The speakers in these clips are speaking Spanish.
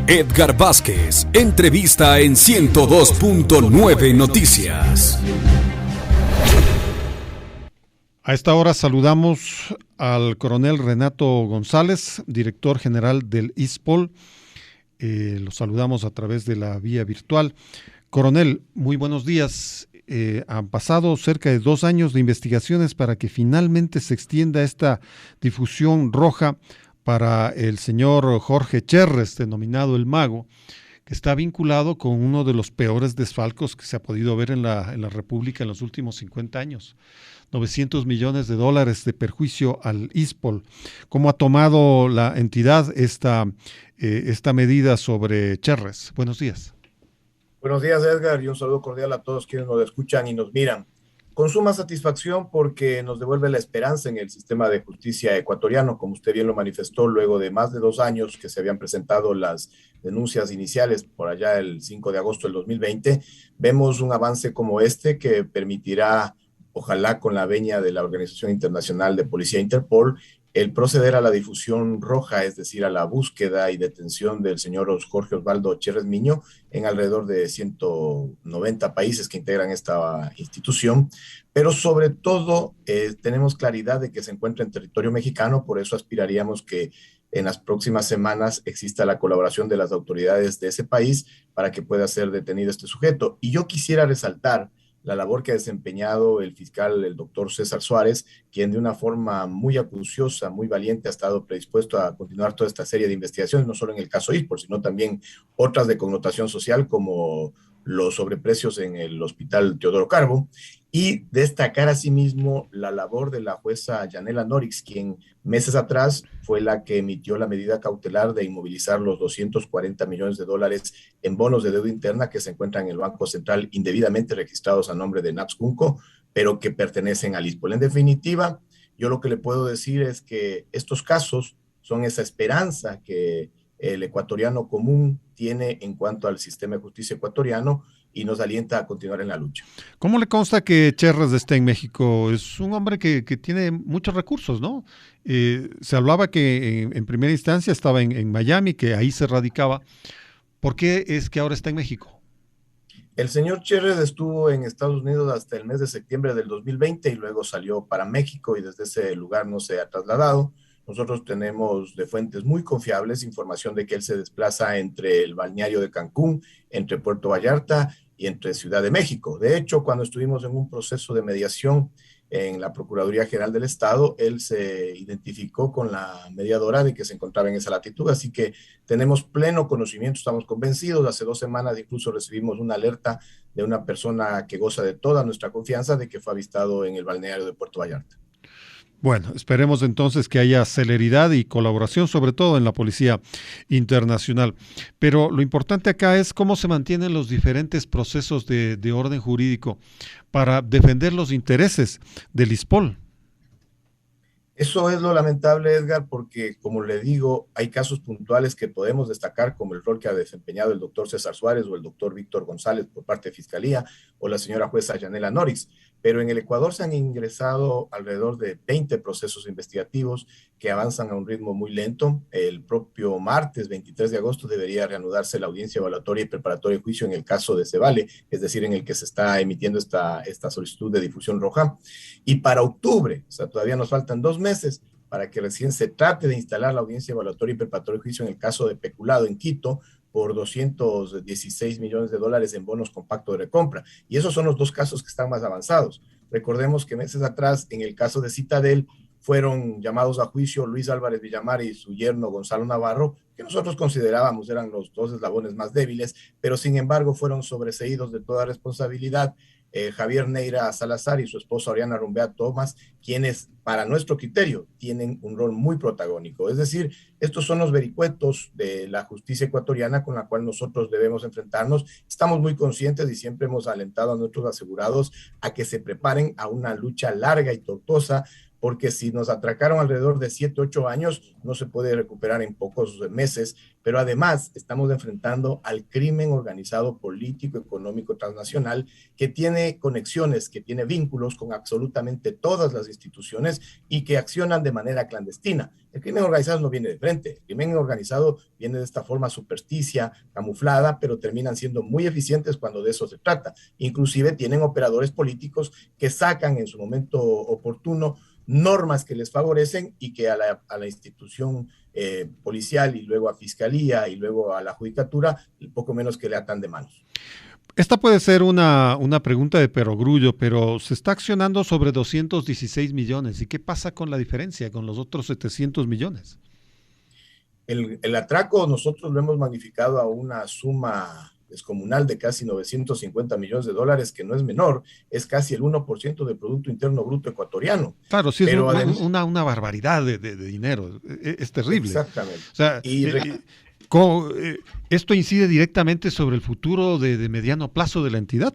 Edgar Vázquez, entrevista en 102.9 Noticias. A esta hora saludamos al coronel Renato González, director general del ISPOL. Lo saludamos a través de la vía virtual. Coronel, muy buenos días. Han pasado cerca de 2 años de investigaciones para que finalmente se extienda esta difusión roja para el señor Jorge Cherres, denominado El Mago, que está vinculado con uno de los peores desfalcos que se ha podido ver en la República en los últimos 50 años. $900 millones de perjuicio al ISPOL. ¿Cómo ha tomado la entidad esta medida sobre Cherres? Buenos días. Buenos días, Edgar, y un saludo cordial a todos quienes nos escuchan y nos miran. Con suma satisfacción porque nos devuelve la esperanza en el sistema de justicia ecuatoriano, como usted bien lo manifestó, luego de más de 2 años que se habían presentado las denuncias iniciales por allá el 5 de agosto del 2020, vemos un avance como este que permitirá, ojalá con la venia de la Organización Internacional de Policía Interpol, el proceder a la difusión roja, es decir, a la búsqueda y detención del señor Jorge Osvaldo Cherres Miño en alrededor de 190 países que integran esta institución, pero sobre todo tenemos claridad de que se encuentra en territorio mexicano, por eso aspiraríamos que en las próximas semanas exista la colaboración de las autoridades de ese país para que pueda ser detenido este sujeto. Y yo quisiera resaltar la labor que ha desempeñado el fiscal, el doctor César Suárez, quien de una forma muy acuciosa, muy valiente, ha estado predispuesto a continuar toda esta serie de investigaciones, no solo en el caso ISPOL, sino también otras de connotación social, como los sobreprecios en el hospital Teodoro Carbo, y destacar asimismo la labor de la jueza Yanela Norix, quien meses atrás fue la que emitió la medida cautelar de inmovilizar los $240 millones en bonos de deuda interna que se encuentran en el Banco Central indebidamente registrados a nombre de Naps Junco, pero que pertenecen al ISPOL. En definitiva, yo lo que le puedo decir es que estos casos son esa esperanza que el ecuatoriano común tiene en cuanto al sistema de justicia ecuatoriano y nos alienta a continuar en la lucha. ¿Cómo le consta que Cherres esté en México? Es un hombre que tiene muchos recursos, ¿no? Se hablaba que en primera instancia estaba en Miami, que ahí se radicaba. ¿Por qué es que ahora está en México? El señor Cherres estuvo en Estados Unidos hasta el mes de septiembre del 2020 y luego salió para México y desde ese lugar no se ha trasladado. Nosotros tenemos de fuentes muy confiables información de que él se desplaza entre el balneario de Cancún, entre Puerto Vallarta y entre Ciudad de México. De hecho, cuando estuvimos en un proceso de mediación en la Procuraduría General del Estado, él se identificó con la mediadora de que se encontraba en esa latitud, así que tenemos pleno conocimiento, estamos convencidos. Hace 2 semanas incluso recibimos una alerta de una persona que goza de toda nuestra confianza de que fue avistado en el balneario de Puerto Vallarta. Bueno, esperemos entonces que haya celeridad y colaboración, sobre todo en la Policía Internacional. Pero lo importante acá es cómo se mantienen los diferentes procesos de orden jurídico para defender los intereses del ISPOL. Eso es lo lamentable, Edgar, porque, como le digo, hay casos puntuales que podemos destacar, como el rol que ha desempeñado el doctor César Suárez o el doctor Víctor González por parte de Fiscalía o la señora jueza Yanela Norix. Pero en el Ecuador se han ingresado alrededor de 20 procesos investigativos que avanzan a un ritmo muy lento. El propio martes 23 de agosto debería reanudarse la audiencia evaluatoria y preparatoria de juicio en el caso de Cevale, es decir, en el que se está emitiendo esta solicitud de difusión roja. Y para octubre, o sea, todavía nos faltan 2 meses para que recién se trate de instalar la audiencia evaluatoria y preparatoria de juicio en el caso de Peculado en Quito por $216 millones en bonos con pacto de recompra. Y esos son los 2 casos que están más avanzados. Recordemos que meses atrás, en el caso de Citadel, fueron llamados a juicio Luis Álvarez Villamar y su yerno Gonzalo Navarro, que nosotros considerábamos eran los 2 eslabones más débiles, pero sin embargo fueron sobreseídos de toda responsabilidad Javier Neira Salazar y su esposa Oriana Rumbea Tomás, quienes para nuestro criterio tienen un rol muy protagónico. Es decir, estos son los vericuetos de la justicia ecuatoriana con la cual nosotros debemos enfrentarnos. Estamos muy conscientes y siempre hemos alentado a nuestros asegurados a que se preparen a una lucha larga y tortuosa, porque si nos atracaron alrededor de 7, 8 años, no se puede recuperar en pocos meses pero además estamos enfrentando al crimen organizado político, económico, transnacional, que tiene conexiones, que tiene vínculos con absolutamente todas las instituciones y que accionan de manera clandestina. El crimen organizado no viene de frente, el crimen organizado viene de esta forma supersticia, camuflada, pero terminan siendo muy eficientes cuando de eso se trata. Inclusive tienen operadores políticos que sacan en su momento oportuno normas que les favorecen y que a la institución policial y luego a fiscalía y luego a la judicatura, poco menos que le atan de manos. Esta puede ser una pregunta de perogrullo, pero se está accionando sobre 216 millones. ¿Y qué pasa con la diferencia, con los otros 700 millones? El atraco nosotros lo hemos magnificado a una suma descomunal de casi 950 millones de dólares, que no es menor, es casi el 1% del Producto Interno Bruto ecuatoriano. Claro, sí, pero es una barbaridad de dinero, es terrible. Exactamente. O sea, esto incide directamente sobre el futuro de mediano plazo de la entidad.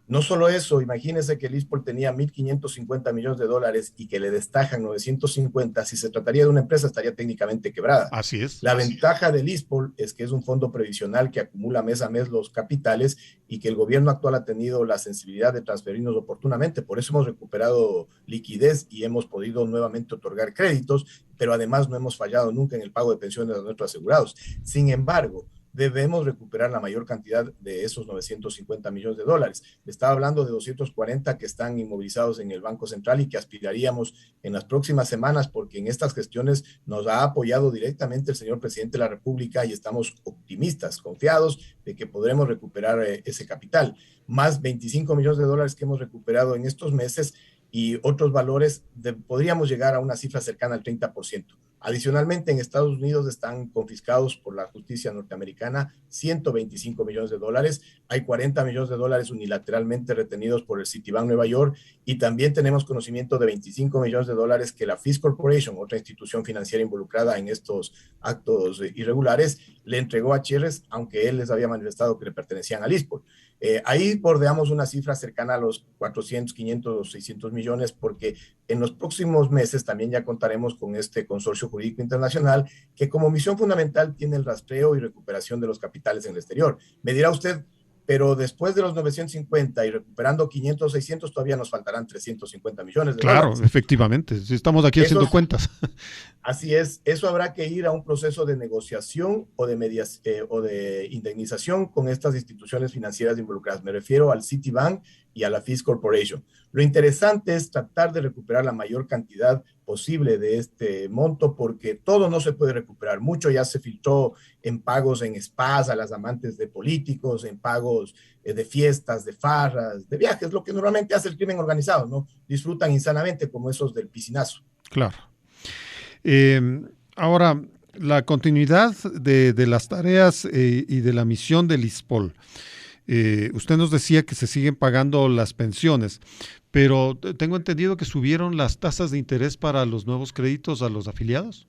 No solo eso, imagínense que el ISPOL tenía 1.550 millones de dólares y que le destajan 950. Si se trataría de una empresa, estaría técnicamente quebrada. Así es. La ventaja del ISPOL es que es un fondo previsional que acumula mes a mes los capitales y que el gobierno actual ha tenido la sensibilidad de transferirnos oportunamente. Por eso hemos recuperado liquidez y hemos podido nuevamente otorgar créditos, pero además no hemos fallado nunca en el pago de pensiones de nuestros asegurados. Sin embargo, debemos recuperar la mayor cantidad de esos 950 millones de dólares. Estaba hablando de 240 que están inmovilizados en el Banco Central y que aspiraríamos en las próximas semanas, porque en estas gestiones nos ha apoyado directamente el señor presidente de la República y estamos optimistas, confiados de que podremos recuperar ese capital. Más 25 millones de dólares que hemos recuperado en estos meses y otros valores, podríamos llegar a una cifra cercana al 30%. Adicionalmente, en Estados Unidos están confiscados por la justicia norteamericana 125 millones de dólares. Hay 40 millones de dólares unilateralmente retenidos por el Citibank Nueva York y también tenemos conocimiento de 25 millones de dólares que la Fisk Corporation, otra institución financiera involucrada en estos actos irregulares, le entregó a Chierres, aunque él les había manifestado que le pertenecían al ISPOL. Ahí bordeamos una cifra cercana a los 400, 500 o 600 millones, porque en los próximos meses también ya contaremos con este consorcio jurídico internacional que como misión fundamental tiene el rastreo y recuperación de los capitales en el exterior. Me dirá usted, pero después de los 950 y recuperando 500 o 600, todavía nos faltarán 350 millones de dólares. Claro, efectivamente, si estamos aquí haciendo cuentas. Así es, eso habrá que ir a un proceso de negociación o de indemnización con estas instituciones financieras involucradas. Me refiero al Citibank y a la Fisk Corporation. Lo interesante es tratar de recuperar la mayor cantidad posible de este monto, porque todo no se puede recuperar. Mucho ya se filtró en pagos en spas a las amantes de políticos, en pagos de fiestas, de farras, de viajes, lo que normalmente hace el crimen organizado, ¿no? Disfrutan insanamente como esos del piscinazo. Claro. Ahora, la continuidad de las tareas y de la misión del ISPOL. Usted nos decía que se siguen pagando las pensiones, pero tengo entendido que subieron las tasas de interés para los nuevos créditos a los afiliados.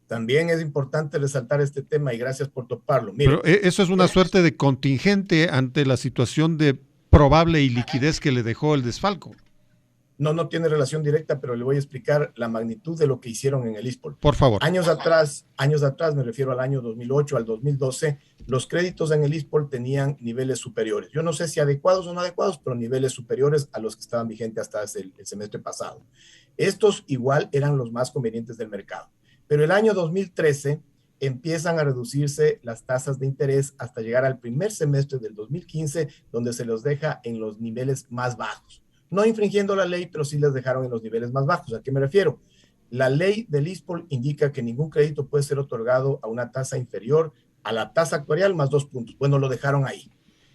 También es importante resaltar este tema y gracias por toparlo. Mire, pero eso es una suerte de contingente ante la situación de probable iliquidez que le dejó el desfalco. No tiene relación directa, pero le voy a explicar la magnitud de lo que hicieron en el ISPOL. Por favor. Años atrás, me refiero al año 2008 al 2012, los créditos en el ISPOL tenían niveles superiores. Yo no sé si adecuados o no adecuados, pero niveles superiores a los que estaban vigentes hasta el semestre pasado. Estos igual eran los más convenientes del mercado. Pero el año 2013 empiezan a reducirse las tasas de interés hasta llegar al primer semestre del 2015, donde se los deja en los niveles más bajos. No infringiendo la ley, pero sí les dejaron en los niveles más bajos. ¿A qué me refiero? La ley del ISPOL indica que ningún crédito puede ser otorgado a una tasa inferior a la tasa actuarial más 2 puntos. Bueno, lo dejaron ahí.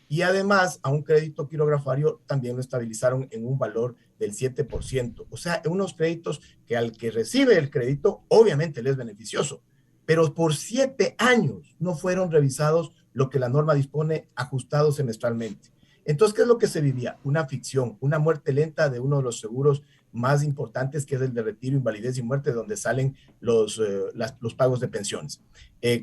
Y además, a un crédito quirografario también lo estabilizaron en un valor del 7%. O sea, unos créditos que al que recibe el crédito, obviamente le es beneficioso, pero por 7 años no fueron revisados lo que la norma dispone, ajustados semestralmente. Entonces, ¿qué es lo que se vivía? Una ficción, una muerte lenta de uno de los seguros más importantes, que es el de retiro, invalidez y muerte, donde salen los pagos de pensiones.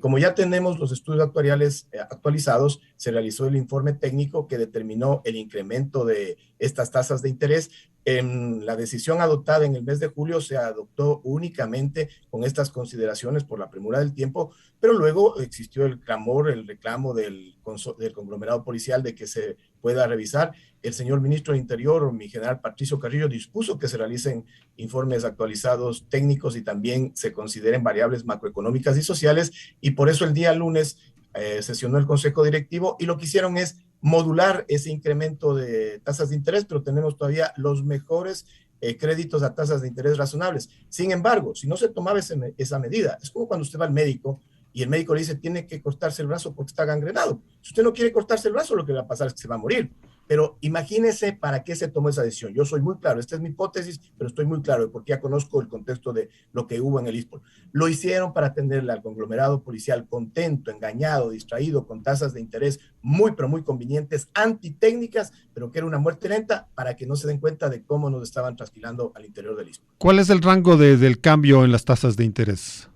Como ya tenemos los estudios actuariales actualizados, se realizó el informe técnico que determinó el incremento de estas tasas de interés. En la decisión adoptada en el mes de julio se adoptó únicamente con estas consideraciones por la premura del tiempo, pero luego existió el clamor, el reclamo del conglomerado policial de que se pueda revisar. El señor ministro del Interior, mi general Patricio Carrillo, dispuso que se realicen informes actualizados técnicos y también se consideren variables macroeconómicas y sociales, y por eso el día lunes sesionó el Consejo Directivo y lo que hicieron es modular ese incremento de tasas de interés, pero tenemos todavía los mejores créditos a tasas de interés razonables. Sin embargo, si no se tomaba esa medida, es como cuando usted va al médico y el médico le dice tiene que cortarse el brazo porque está gangrenado. Si usted no quiere cortarse el brazo, lo que va a pasar es que se va a morir. Pero imagínese para qué se tomó esa decisión. Yo soy muy claro, esta es mi hipótesis, pero estoy muy claro porque ya conozco el contexto de lo que hubo en el ISPOL. Lo hicieron para atenderle al conglomerado policial contento, engañado, distraído, con tasas de interés muy, pero muy convenientes, antitécnicas, pero que era una muerte lenta, para que no se den cuenta de cómo nos estaban trasquilando al interior del ISPOL. ¿Cuál es el rango del cambio en las tasas de interés?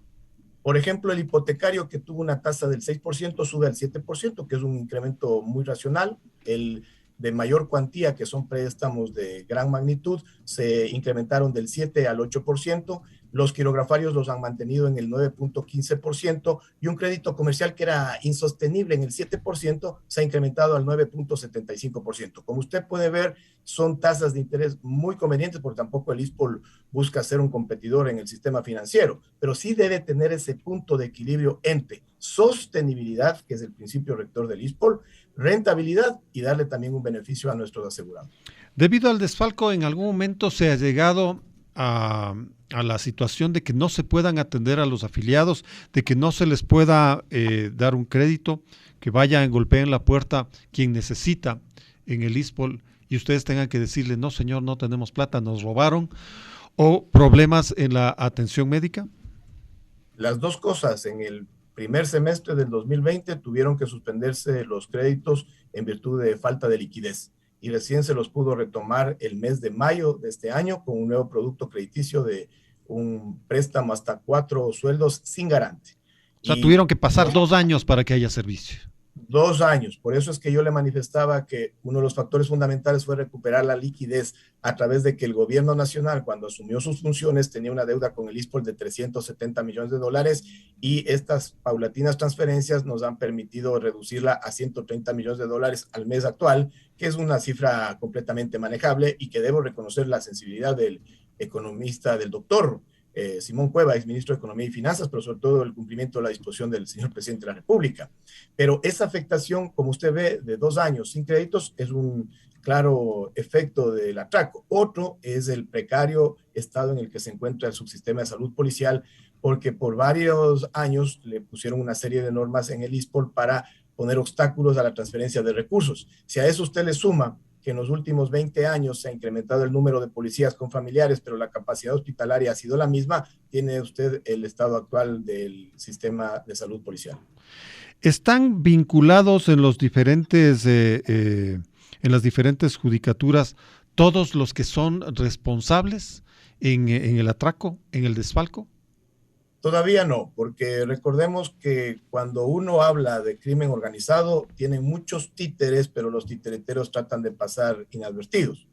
Por ejemplo, el hipotecario que tuvo una tasa del 6% sube al 7%, que es un incremento muy racional. El de mayor cuantía, que son préstamos de gran magnitud, se incrementaron del 7 al 8%. Los quirografarios los han mantenido en el 9.15% y un crédito comercial que era insostenible en el 7% se ha incrementado al 9.75%. Como usted puede ver, son tasas de interés muy convenientes, porque tampoco el ISPOL busca ser un competidor en el sistema financiero, pero sí debe tener ese punto de equilibrio entre sostenibilidad, que es el principio rector del ISPOL, rentabilidad y darle también un beneficio a nuestros asegurados. Debido al desfalco, en algún momento se ha llegado a la situación de que no se puedan atender a los afiliados, de que no se les pueda dar un crédito, que vayan, golpeen la puerta quien necesita en el ISPOL y ustedes tengan que decirle, no señor, no tenemos plata, nos robaron, o problemas en la atención médica. Las dos cosas. En el primer semestre del 2020 tuvieron que suspenderse los créditos en virtud de falta de liquidez y recién se los pudo retomar el mes de mayo de este año con un nuevo producto crediticio de un préstamo hasta 4 sueldos sin garante. O sea, tuvieron que pasar 2 años para que haya servicio. 2 años. Por eso es que yo le manifestaba que uno de los factores fundamentales fue recuperar la liquidez a través de que el gobierno nacional, cuando asumió sus funciones, tenía una deuda con el ISPOL de $370 millones y estas paulatinas transferencias nos han permitido reducirla a $130 millones al mes actual, que es una cifra completamente manejable y que debo reconocer la sensibilidad del economista, del doctor Simón Cueva, exministro de Economía y Finanzas, pero sobre todo el cumplimiento de la disposición del señor presidente de la República. Pero esa afectación, como usted ve, de 2 años sin créditos es un claro efecto del atraco. Otro es el precario estado en el que se encuentra el subsistema de salud policial, porque por varios años le pusieron una serie de normas en el ISPOL para poner obstáculos a la transferencia de recursos. Si a eso usted le suma que en los últimos 20 años se ha incrementado el número de policías con familiares, pero la capacidad hospitalaria ha sido la misma, tiene usted el estado actual del sistema de salud policial. ¿Están vinculados en los diferentes, en las diferentes judicaturas todos los que son responsables en el atraco, en el desfalco? Todavía no, porque recordemos que cuando uno habla de crimen organizado, tienen muchos títeres, pero los titereteros tratan de pasar inadvertidos.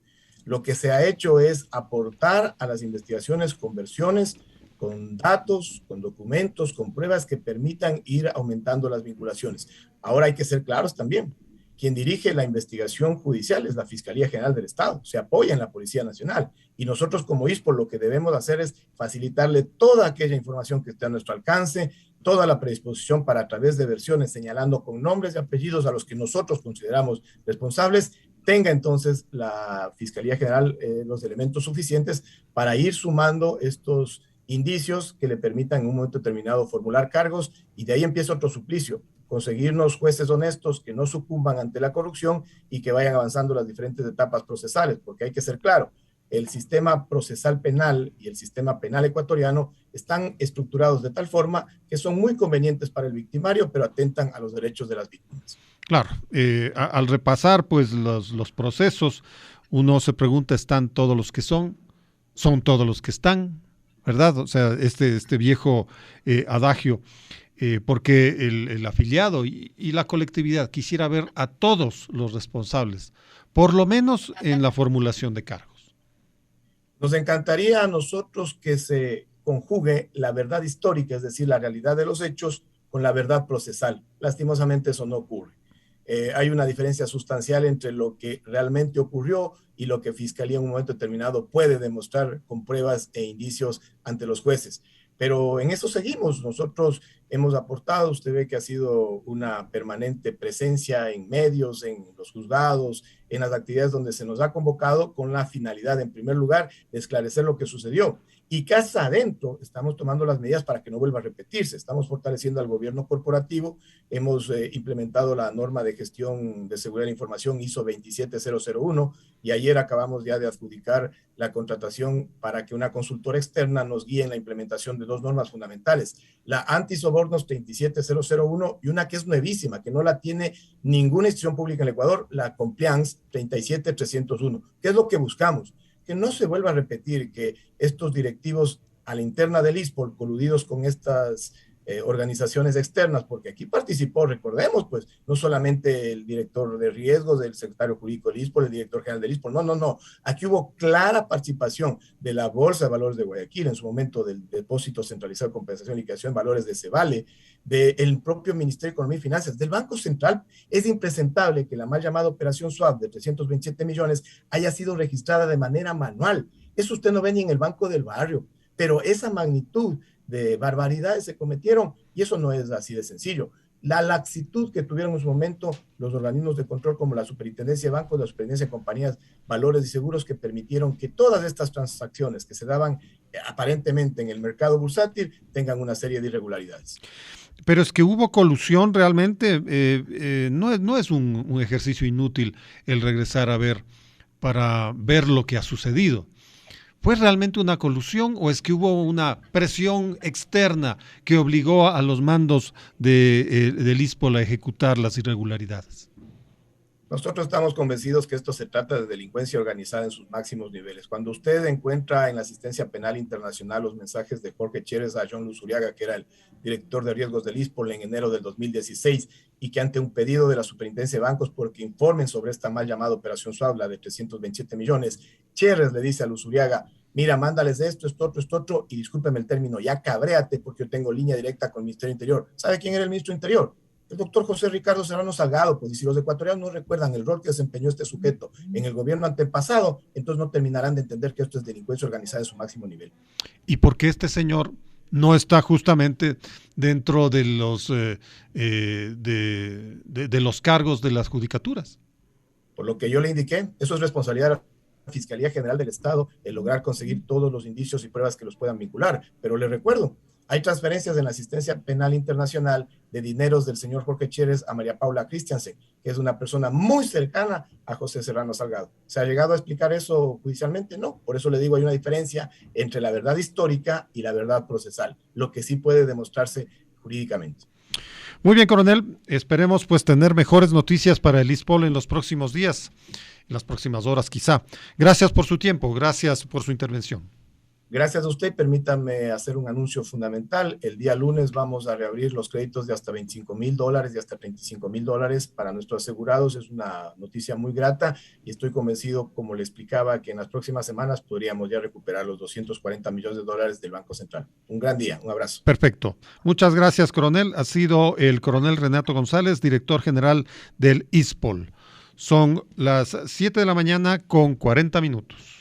Lo que se ha hecho es aportar a las investigaciones con versiones, con datos, con documentos, con pruebas que permitan ir aumentando las vinculaciones. Ahora hay que ser claros también. Quien dirige la investigación judicial es la Fiscalía General del Estado, se apoya en la Policía Nacional y nosotros como ISPOL lo que debemos hacer es facilitarle toda aquella información que esté a nuestro alcance, toda la predisposición para a través de versiones señalando con nombres y apellidos a los que nosotros consideramos responsables, tenga entonces la Fiscalía General los elementos suficientes para ir sumando estos indicios que le permitan en un momento determinado formular cargos y de ahí empieza otro suplicio. Conseguirnos jueces honestos que no sucumban ante la corrupción y que vayan avanzando las diferentes etapas procesales, porque hay que ser claro, el sistema procesal penal y el sistema penal ecuatoriano están estructurados de tal forma que son muy convenientes para el victimario, pero atentan a los derechos de las víctimas. Claro, al repasar pues los procesos, uno se pregunta, ¿están todos los que son? ¿Son todos los que están? ¿Verdad? O sea, este viejo adagio. Porque el afiliado y la colectividad quisiera ver a todos los responsables, por lo menos en la formulación de cargos. Nos encantaría a nosotros que se conjugue la verdad histórica, es decir, la realidad de los hechos, con la verdad procesal. Lastimosamente eso no ocurre. Hay una diferencia sustancial entre lo que realmente ocurrió y lo que Fiscalía en un momento determinado puede demostrar con pruebas e indicios ante los jueces. Pero en eso seguimos. Nosotros hemos aportado, usted ve que ha sido una permanente presencia en medios, en los juzgados, en las actividades donde se nos ha convocado con la finalidad, en primer lugar, de esclarecer lo que sucedió. Y casa adentro estamos tomando las medidas para que no vuelva a repetirse. Estamos fortaleciendo al gobierno corporativo, hemos implementado la norma de gestión de seguridad de la información ISO 27001 y ayer acabamos ya de adjudicar la contratación para que una consultora externa nos guíe en la implementación de dos normas fundamentales, la antisobornos 37001 y una que es nuevísima, que no la tiene ninguna institución pública en el Ecuador, la compliance 37301. ¿Qué es lo que buscamos? Que no se vuelva a repetir que estos directivos a la interna del ISPOL, coludidos con estas organizaciones externas, porque aquí participó, recordemos, pues, no solamente el director de riesgos, del secretario jurídico del ISPOL, el director general del ISPOL, no, aquí hubo clara participación de la Bolsa de Valores de Guayaquil, en su momento del Depósito Centralizado de Compensación y Liquidación de Valores de Cevale, del propio Ministerio de Economía y Finanzas, del Banco Central. Es impresentable que la mal llamada Operación Swap de 327 millones haya sido registrada de manera manual. Eso usted no ve ni en el Banco del Barrio, pero esa magnitud de barbaridades se cometieron y eso no es así de sencillo. La laxitud que tuvieron en su momento los organismos de control como la Superintendencia de Bancos, la Superintendencia de Compañías, Valores y Seguros, que permitieron que todas estas transacciones que se daban aparentemente en el mercado bursátil tengan una serie de irregularidades. Pero es que hubo colusión realmente, no es un ejercicio inútil el regresar a ver para ver lo que ha sucedido. ¿Fue realmente una colusión o es que hubo una presión externa que obligó a los mandos del ISPOL a ejecutar las irregularidades? Nosotros estamos convencidos que esto se trata de delincuencia organizada en sus máximos niveles. Cuando usted encuentra en la asistencia penal internacional los mensajes de Jorge Chérez a John Luzuriaga, que era el director de riesgos del ISPOL en enero del 2016, y que ante un pedido de la Superintendencia de Bancos porque informen sobre esta mal llamada Operación Swap, la de 327 millones, Chérez le dice a Luzuriaga, mira, mándales esto, esto otro, y discúlpeme el término, ya cabréate porque yo tengo línea directa con el Ministerio Interior. ¿Sabe quién era el ministro Interior? El doctor José Ricardo Serrano Salgado, pues, y si los ecuatorianos no recuerdan el rol que desempeñó este sujeto en el gobierno antepasado, entonces no terminarán de entender que esto es delincuencia organizada en su máximo nivel. ¿Y por qué este señor no está justamente dentro de los cargos de las judicaturas? Por lo que yo le indiqué, eso es responsabilidad de la Fiscalía General del Estado, el lograr conseguir todos los indicios y pruebas que los puedan vincular. Pero le recuerdo, hay transferencias en la asistencia penal internacional de dineros del señor Jorge Chérez a María Paula Christiansen, que es una persona muy cercana a José Serrano Salgado. ¿Se ha llegado a explicar eso judicialmente? No. Por eso le digo, hay una diferencia entre la verdad histórica y la verdad procesal, lo que sí puede demostrarse jurídicamente. Muy bien, coronel. Esperemos pues tener mejores noticias para el ISPOL en los próximos días, en las próximas horas quizá. Gracias por su tiempo, gracias por su intervención. Gracias a usted. Permítame hacer un anuncio fundamental. El día lunes vamos a reabrir los créditos de hasta $25,000 y hasta $35,000 para nuestros asegurados. Es una noticia muy grata y estoy convencido, como le explicaba, que en las próximas semanas podríamos ya recuperar los $240 millones del Banco Central. Un gran día, un abrazo. Perfecto. Muchas gracias, coronel. Ha sido el coronel Renato González, director general del ISPOL. Son las 7 de la mañana con 40 minutos.